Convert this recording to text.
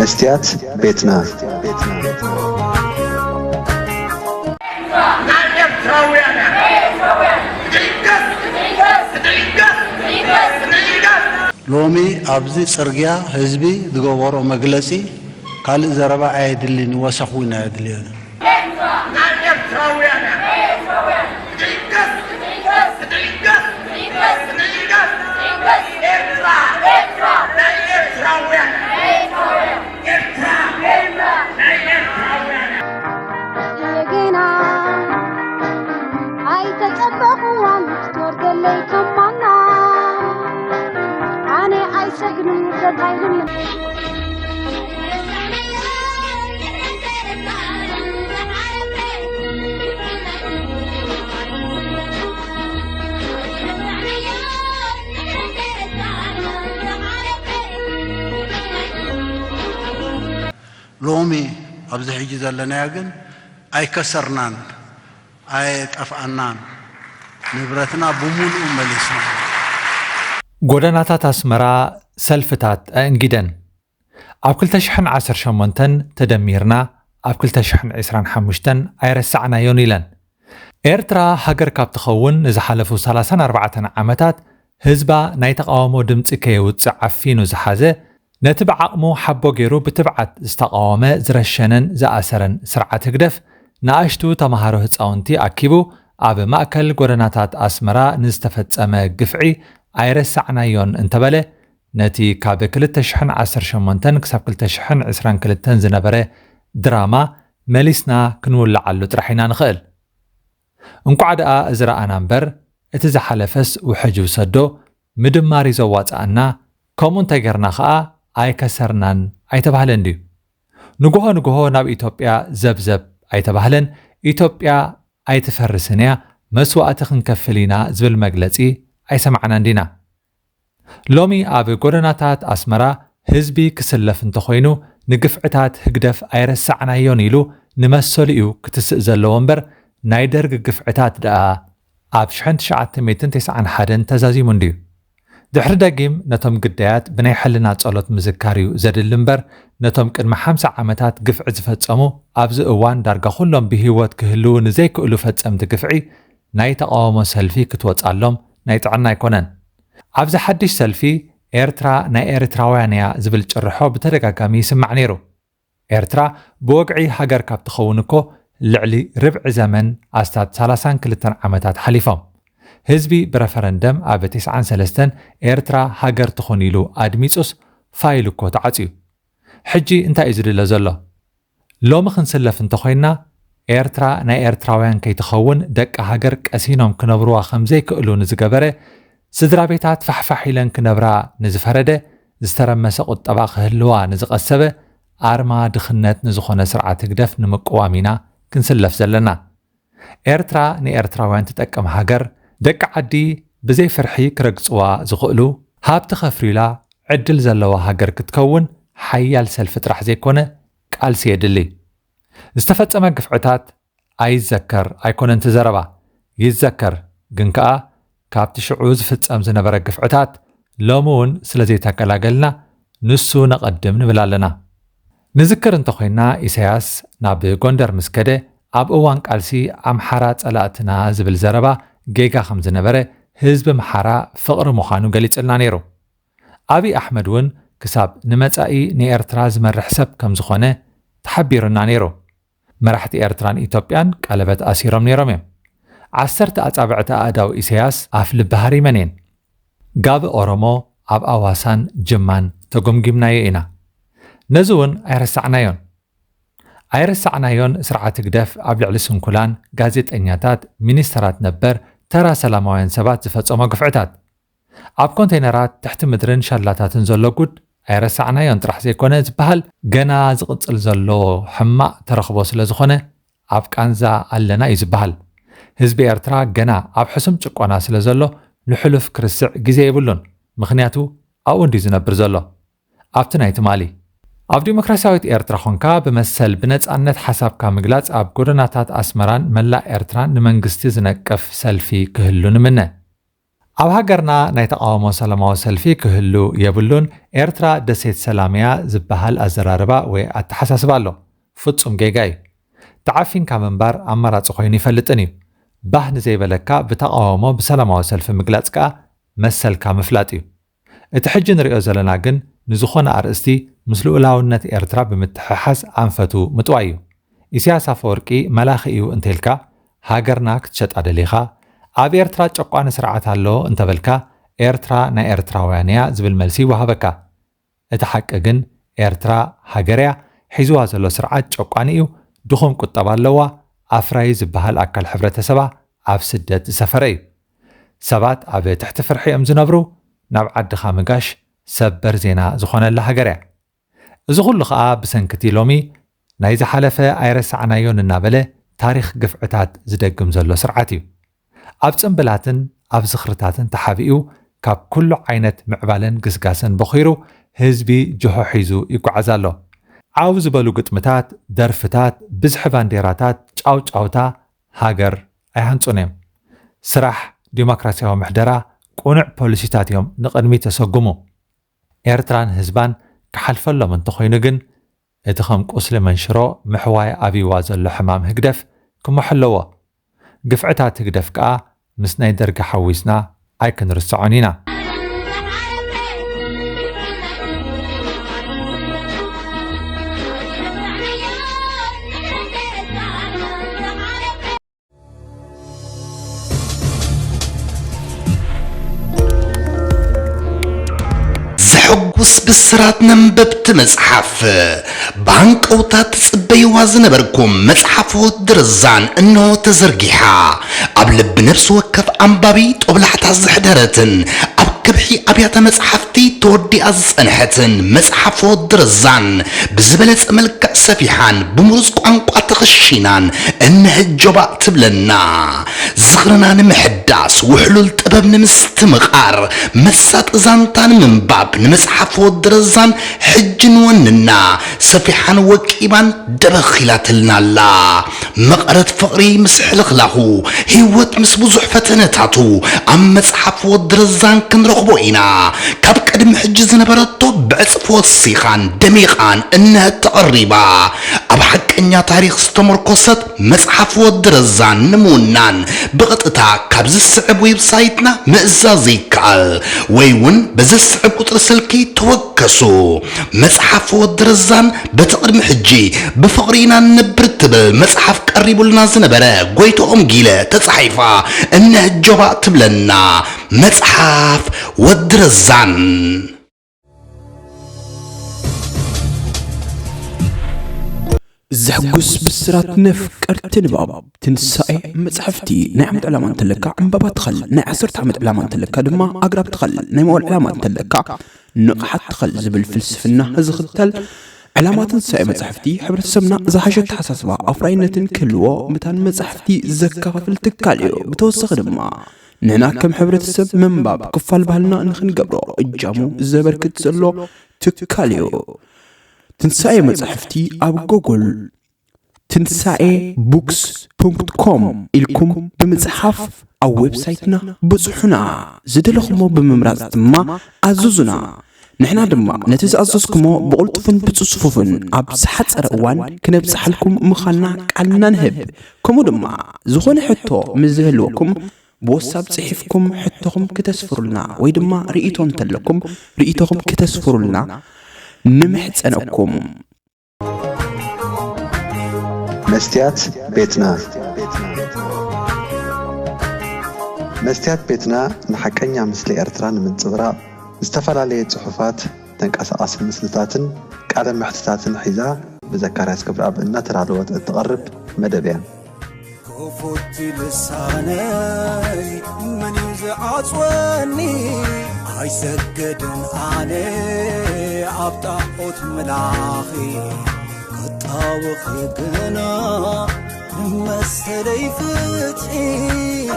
مستيات بيتنا لومي أبزي سرقيا حزبي دقوورو مجلسي قال زربا عيدلين وسخونا عيدلين لومي أبزي حجي زلنا يقن أي كسرنان أي طفعنان نبرتنا بملء مليسنا ጎደናታት ኣስመራ ሰልፍታት እንግደን ኣብ 2018 ተደሚርና ኣብ 2025 ኣይረሳዕናዮን ኢለን ኤርትራ ሃገር ካብ ትኸውን ንዝሓለፉ 34 ዓመታት ህዝባ ናይ ተቃውሞ ድምፂ ከየውፅእ ዓፊኑ ዝሓዘ ነቲ ብዓቕሙ ሓቦ ገይሩ ብትብዓት ዝተቃወመ ዝረሸነን ዝኣሰረን ስርዓት ህግደፍ ንኣሽቱ ተምሃሮ ህፃውንቲ ኣኪቡ ኣብ ማእከል ጎደናታት ኣስመራ ንዝተፈፀመ ግፍዒ ኣይረሳዕናዮን እንተበለ ነቲ ካብ 2018 ክሳብ 2022 ዝነበረ ድራማ መሊስና ክንውላዓሉ ጥራሕ ኢና ንኽእል እንኳዕ ደኣ እዚ ረኣና እምበር እቲ ዝሓለፈስ ውሕጅ ውሰዶ ምድማር ዘዋፅኣና ከምኡ እንታይ ጌርና ከዓ ኣይከሰርናን ኣይተባህለን ድዩ ንግሆ ናብ ኢትዮጵያ ዘብዘብ ኣይተባህለን ኢትዮጵያ ኣይትፈርስን እያ መስዋእቲ ክንከፍል ኢና ዝብል መግለፂ ኣይሰማዕናን ዲና ሎሚ ኣብ ጎደናታት ኣስመራ ህዝቢ ክስለፍ እንተኾይኑ ንግፍዕታት ህግደፍ ኣይረሳዕናዮን ኢሉ ንመሰሉ እዩ ክትስእ ዘለዎ እምበር ናይ ደርጊ ግፍዕታት ደኣ ኣብ 1991 ተዛዚሙ እንድዩ ድሕሪ ደጊም ነቶም ግዳያት ብናይ ሕልና ጸሎት ምዝካር እዩ ዘድሊ እምበር ነቶም ቅድሚ 50 ዓመታት ግፍዒ ዝፈጸሙ ኣብዚ እዋን ዳርጋ ኩሎም ብሂወት ክህልው ንዘይክእሉ ፈጸምቲ ግፍዒ ናይ ተቃውሞ ሰልፊ ክትወጻሎም ናይ ጥዕና ኣይኮነን ኣብዚ ሓድሽ ሰልፊ ኤርትራ ናይ ኤርትራውያን እያ ዝብል ጭርሖ ብተደጋጋሚ ይስማዕ ነይሩ ኤርትራ ብወግዒ ሃገር ካብ ትኸውን እኮ ልዕሊ ርብዒ ዘመን ኣስታት 32 ዓመታት ሓሊፎም ህዝቢ ብረፈረንደም ኣብ 93 ኤርትራ ሃገር ትኾን ኢሉ ኣድሚጹስ ፋይል እኮ ተዓፅዩ ሕጂ እንታይ እዩ ዝድለ ዘሎ ሎሚ ክንስለፍ እንተኾይና ኤርትራ ናይ ኤርትራውያን ከይትኸውን ደቂ ሃገር ቀሲኖም ክነብሩዋ ከምዘይክእሉ ንዝገበረ ስድራ ቤታት ፋሕፋሕ ኢለን ክነብራ ንዝፈረደ ዝተረመሰ ቁጠባ ክህልዋ ንዝቐሰበ ኣርማ ድኽነት ንዝኾነ ስርዓት ህግደፍ ንምቅዋም ኢና ክንስለፍ ዘለና ኤርትራ ንኤርትራውያን ትጠቅም ሃገር ደቂ ዓዲ ብዘይ ፍርሒ ክረግፅዋ ዝኽእሉ ሃብቲ ኸፍሪላ ዕድል ዘለዋ ሃገር ክትከውን ሓያል ሰልፊ ጥራሕ ዘይኮነ ቃልሲ የድሊ ዝተፈጸመ ግፍዕታት ኣይዘከር ኣይኮነን ትዘረባ ይዘከር ግን ከዓ ካብቲ ሽዑ ዝፍጸም ዝነበረ ግፍዕታት ሎሚ እውን ስለዘይተቀላገልና ንሱ ነቐድም ንብል ኣለና ንዝክር እንተኾይና ኢሳያስ ናብ ጎንደር ምስ ከደ ኣብ እዋን ቃልሲ ኣምሓራ ጸላእትና ዝብል ዘረባ ጌጋ ከም ዝነበረ ህዝቢ ምሓራ ፍቕሪ ምዃኑ ገሊጽልና ነይሩ ኣብይ ኣሕመድ እውን ክሳብ ንመጻኢ ንኤርትራ ዝመርሕ ሰብ ከም ዝኾነ ተሓቢሩና ነይሩ መራሕቲ ኤርትራን ኢትዮጵያን ቀለበት ኣሲሮም ነይሮም እዮም 10 ኣጻብዕቲ ኣእዳው ኢሳያስ ኣፍ ልቢ ሃሪመን እየን ጋቢ ኦሮሞ ኣብ ኣዋሳን ጅማን ተጎምጊምናዮ ኢና ነዚ እውን ኣይረሳዕናዮን ስርዓት ግደፍ ኣብ ልዕሊ ስንኩላን ጋዜጠኛታት ሚኒስተራት ነበር ተራ ሰላማውያን ሰባት ዝፈጸሞ ግፍዕታት ኣብ ኮንቴይነራት ትሕቲ ምድርን ሻላታትን ዘሎ ጉድ ኣይረሳዕናዮን ጥራሕ ዘይኮነ ዝበሃል ገና ዝቕጽል ዘሎ ሕማቕ ተረኽቦ ስለ ዝኾነ ኣብ ቃንዛ ኣለና እዩ ዝበሃል ህዝቢ ኤርትራ ገና ኣብ ሕሱም ጭቆና ስለ ዘሎ ንሕሉፍ ክርስዕ ግዜ ይብሉን ምኽንያቱ ኣብኡ እንዲ ዝነብር ዘሎ ኣብቲ ናይ ትማሊ ኣብ ዲሞክራሲያዊት ኤርትራ ኾንካ ብመሰል ብነጻነት ሓሳብካ ምግላጽ ኣብ ጎደናታት ኣስመራን መላእ ኤርትራን ንመንግስቲ ዝነቅፍ ሰልፊ ክህሉ ንምነ ኣብ ሃገርና ናይ ተቃውሞ ሰላማዊ ሰልፊ ክህሉ የብሉን ኤርትራ ደሴት ሰላምያ ዝበሃል ኣዘራርባ ወይ ኣተሓሳስባ ኣሎ ፍጹም ጌጋ እዩ ተዓፊንካ ምንባር ኣማራፂ ኮይኑ ይፈልጥን እዩ ባህ ንዘይበለካ ብተቃውሞ ብሰላማዊ ሰልፊ ምግላጽ ከዓ መሰልካ ምፍላጥ እዩ እቲ ሕጂ ንሪኦ ዘለና ግን ንዝኾነ ኣርእስቲ ምስ ልኡላውነት ኤርትራ ብምትሕሓዝ ኣንፈቱ ምጥዋ እዩ ኢሳያስ ኣፈወርቂ መላኺ እዩ እንተልካ ሃገርና ክትሸጣ ደሊኻ ኣብ ኤርትራ ጨቋኒ ስርዓት ኣሎ እንተበልካ ኤርትራ ናይ ኤርትራውያን እያ ዝብል መልሲ ይወሃበካ እቲ ሓቂ ግን ኤርትራ ሃገርያ ሒዝዋ ዘሎ ስርዓት ጨቋኒ እዩ ድኹም ቁጠባ ኣለዋ ኣፍራይ ዝበሃል ኣካል ሕብረተሰባ ኣብ ስደት ዝሰፈረ እዩ ሰባት ኣብ ትሕቲ ፍርሒ እዮም ዝነብሩ ናብ ዓድኻ ምጋሽ ሰበር ዜና ዝኾነላ ሃገርያ እዚ ኩሉ ከዓ ብሰንኪቲ ሎሚ ናይ ዝሓለፈ ኣይረሳዕናዮን እናበለ ታሪክ ግፍዕታት ዝደግም ዘሎ ስርዓት እዩ ኣብ ጽምብላትን ኣብ ዝኽርታትን ተሓቢኡ ካብ ኩሉ ዓይነት ምዕባለን ግስጋስን በኺሩ ህዝቢ ጅሆ ሒዙ ይጓዓዝ ኣሎ ዓው ዝበሉ ግጥምታት ደርፍታት ብዝሒ ባንዴራታት ጫውጫውታ ሃገር ኣይሃንጹን እዮም ስራሕ ዲሞክራሲያዊ ምሕደራ ቁኑዕ ፖሊሲታት እዮም ንቕድሚ ተሰጉሙ ኤርትራን ህዝባን ክሓልፈሎም እንተኾይኑ ግን እቲ ከም ቁስሊ መንሽሮ ምሕዋይ ኣብይዋ ዘሎ ሕማም ህግደፍ ክመሐለዎ ግፍዕታት ህግደፍ ከዓ ምስ ናይ ደርጊ ሓዊስና ኣይክንርስዖን ኢና ሕጉስ ብስራት ነንበብቲ መጽሓፍ ባንቀውታት ጽበይዋ ዝነበርኩም መጽሓፍ ወድርዛን እነሆ ተዘርጊሓ ኣብ ልብ ነፍሲ ወከፍ ኣንባቢ ጦብላሕታት ዝሕደረትን ኣብ ክብሒ ኣብያተ መጽሓፍቲ ተወዲኣ ዝጸንሐትን መጽሓፍ ወድርዛን ብዝበለጸ መልክዕ ሰፊሓን ብምሩጽ ቋንቋ ተኸሺናን እነህጆባ ትብለና ዝኽርና ንምሕዳስ ውሕሉል ጥበብ ንምስትምቓር መሳጥ ዛንታን ምንባብ ንመጽሓፍ ወድርዛን ሕጅን ወንና ሰፊሓን ወቂባን ደበኺላትልናላ መቐረት ፍቕሪ ምስ ሕልኽላኹ ህይወት ምስ ብዙሕ ፈተነታቱ ኣብ መጽሓፍ ወድርዛን ክንረኽቦ ኢና ካብ ቀድሚ ሕጂ ዝነበረቶ ብዕጽፍ ወሲኻን ደሚቓን እነህት ተቐሪባ ኣብ ሓቀኛ ታሪክ ዝተመርኮሰት መጽሓፍ ወድርዛን ንምውናን ብቐጥታ ካብ ዝስዕብ ዌብሳይትና ምእዛዝ ይከኣል ወይ እውን በዘስዕብ ቁጥሪ ስልኪ ተወከሱ መጽሓፍ ወድርዛን በተቅድሚ ሕጂ ብፍቕሪና ነብር ትብል መጽሓፍ ቀሪቡልና ዝነበረ ጎይቶኦም ጊለ ተጻሒፋ እነህጆባ ትብለና መጽሓፍ ወድርዛን زحقوس بسرات نفكر تنباب تنسائي مصحفتي نعمة علامة تلكا عمبابات تخل نعسرت عمد علامة تلكا دما أقرب تخل نمول علامة تلكا نقحت تخل زبل فلسفنا هزختل علامات تنسائي مصحفتي حبرت سمنا زحشت حساسبا أفراينة كلوا متان مصحفتي زكا فلتكاليو بتوسخ دما نحنا كم حبرت السب من باب كفال بهلنا نخن قبرو الجامو زبركت سلو تكاليو تنسائي مصحفتي أب جوجل تنسائي books.com إلكم بمصحف أو ويب سايتنا بصحنا زدلخمو بممرات ما أزوزنا نحنا دما نتزأززكمو بقلطفن بتصففن أب سحات أروان كنبسحلكم مخالنا قالنا نهب كمو دما زخون حتو مزهلوكم بوساب صحيفكم حتوكم كتسفرلنا ويدما رئيتون تلكم رئيتوكم كتسفرلنا نمحت أنكم مستيات بيتنا مستيات بيتنا نحكينا مثل إرتران من صغرى استفعل عليه صحفات تنقص مسلتاتن قال محتتاتن حيزا بذكرات كبر أب إن ترعلوات التقرب مدبيا كفوت لساني من يزعجوني هاي سجدن علي عبطاقوت ملاخي قطاوخ يبنا مسلي فتحي